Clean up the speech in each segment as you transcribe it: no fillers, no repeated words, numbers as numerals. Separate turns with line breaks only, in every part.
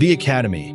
The Academy,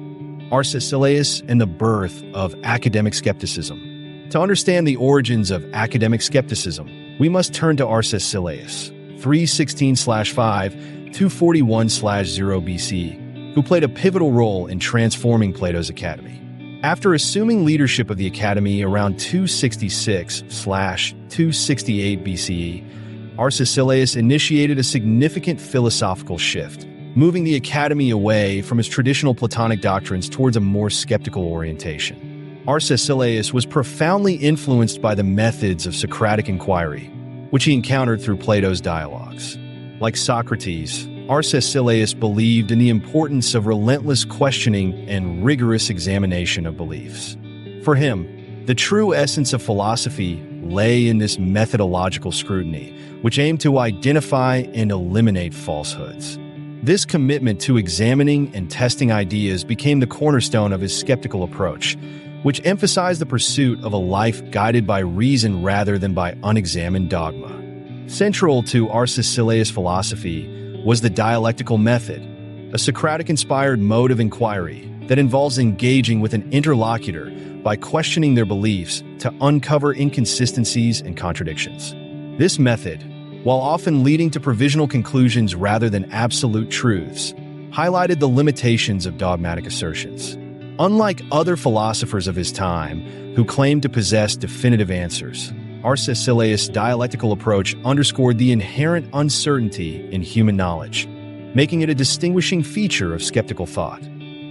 Arcesilaus and the birth of academic skepticism. To understand the origins of academic skepticism, we must turn to Arcesilaus, 316-5, 241-0 BC, who played a pivotal role in transforming Plato's Academy. After assuming leadership of the Academy around 266-268 BCE, Arcesilaus initiated a significant philosophical shift, moving the Academy away from its traditional Platonic doctrines towards a more skeptical orientation. Arcesilaus was profoundly influenced by the methods of Socratic inquiry, which he encountered through Plato's dialogues. Like Socrates, Arcesilaus believed in the importance of relentless questioning and rigorous examination of beliefs. For him, the true essence of philosophy lay in this methodological scrutiny, which aimed to identify and eliminate falsehoods. This commitment to examining and testing ideas became the cornerstone of his skeptical approach, which emphasized the pursuit of a life guided by reason rather than by unexamined dogma. Central to Arcesilaus' philosophy was the dialectical method, a Socratic-inspired mode of inquiry that involves engaging with an interlocutor by questioning their beliefs to uncover inconsistencies and contradictions. This method, while often leading to provisional conclusions rather than absolute truths, highlighted the limitations of dogmatic assertions. Unlike other philosophers of his time who claimed to possess definitive answers, Arcesilaus' dialectical approach underscored the inherent uncertainty in human knowledge, making it a distinguishing feature of skeptical thought.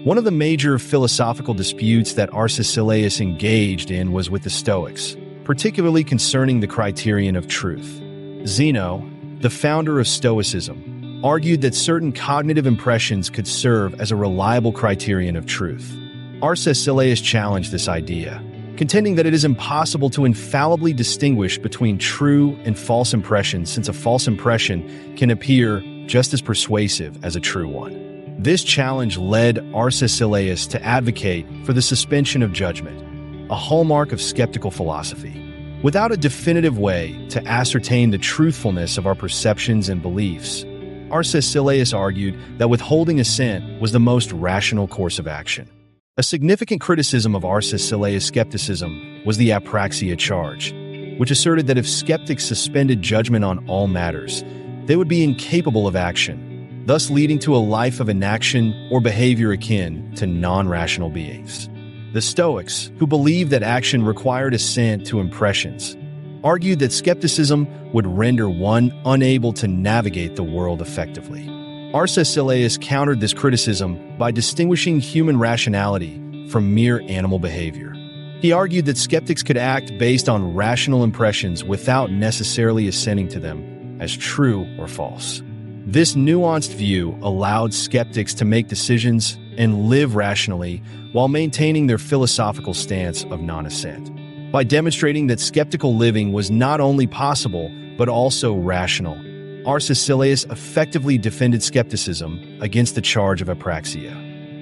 One of the major philosophical disputes that Arcesilaus engaged in was with the Stoics, particularly concerning the criterion of truth. Zeno, the founder of Stoicism, argued that certain cognitive impressions could serve as a reliable criterion of truth. Arcesilaus challenged this idea, contending that it is impossible to infallibly distinguish between true and false impressions, since a false impression can appear just as persuasive as a true one. This challenge led Arcesilaus to advocate for the suspension of judgment, a hallmark of skeptical philosophy. Without a definitive way to ascertain the truthfulness of our perceptions and beliefs, Arcesilaus argued that withholding assent was the most rational course of action. A significant criticism of Arcesilaus' skepticism was the apraxia charge, which asserted that if skeptics suspended judgment on all matters, they would be incapable of action, thus leading to a life of inaction or behavior akin to non-rational beings. The Stoics, who believed that action required assent to impressions, argued that skepticism would render one unable to navigate the world effectively. Arcesilaus countered this criticism by distinguishing human rationality from mere animal behavior. He argued that skeptics could act based on rational impressions without necessarily assenting to them as true or false. This nuanced view allowed skeptics to make decisions and live rationally while maintaining their philosophical stance of non-assent. By demonstrating that skeptical living was not only possible but also rational, Arcesilaus effectively defended skepticism against the charge of apraxia.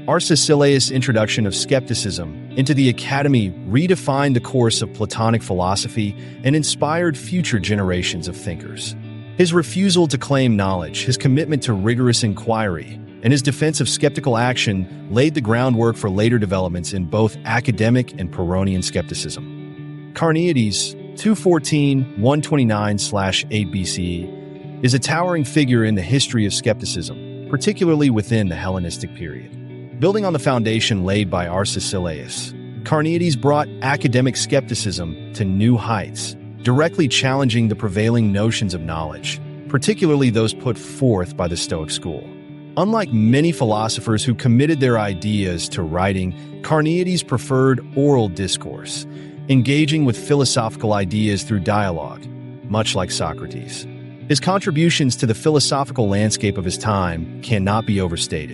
Arcesilaus' introduction of skepticism into the Academy redefined the course of Platonic philosophy and inspired future generations of thinkers. His refusal to claim knowledge, his commitment to rigorous inquiry, and his defense of skeptical action laid the groundwork for later developments in both academic and Pyrrhonian skepticism. Carneades, 214-129-8 BCE, is a towering figure in the history of skepticism, particularly within the Hellenistic period. Building on the foundation laid by Arcesilaus, Carneades brought academic skepticism to new heights, directly challenging the prevailing notions of knowledge, particularly those put forth by the Stoic school. Unlike many philosophers who committed their ideas to writing, Carneades preferred oral discourse, engaging with philosophical ideas through dialogue, much like Socrates. His contributions to the philosophical landscape of his time cannot be overstated.